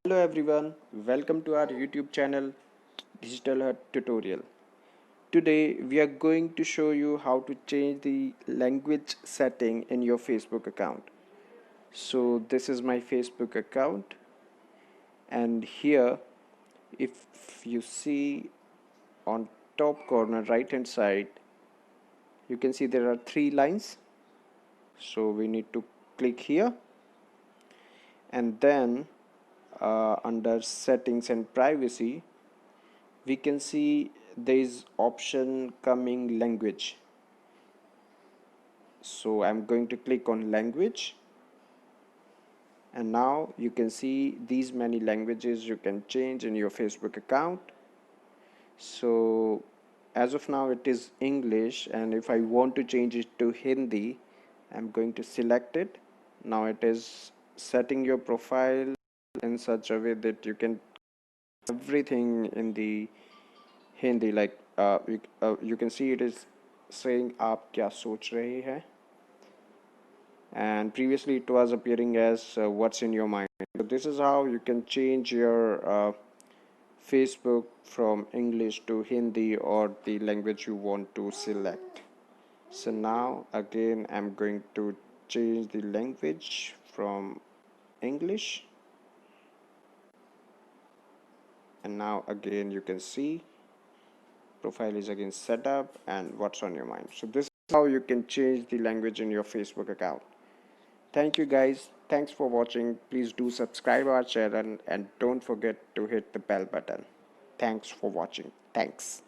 Hello everyone, welcome to our YouTube channel Digital Hut Tutorial. Today we are going to show you how to change the language setting in your Facebook account. So this is my Facebook account, and here if you see on top corner right hand side, you can see there are three lines. So we need to click here, and then under settings and privacy we can see there is option coming language. So I'm going to click on language, and now you can see these many languages you can change in your Facebook account. So as of now it is English, and if I want to change it to Hindi, I'm going to select it. Now it is setting your profile in such a way that you can everything in the Hindi, like you can see it is saying आप क्या सोच रहे हैं, and previously it was appearing as what's in your mind. So this is how you can change your Facebook from English to Hindi or the language you want to select. So now again I'm going to change the language from English, and now again you can see profile is again set up and what's on your mind. So this is how you can change the language in your Facebook account. Thank you guys. Thanks for watching. Please do subscribe our channel and don't forget to hit the bell button. Thanks for watching. Thanks.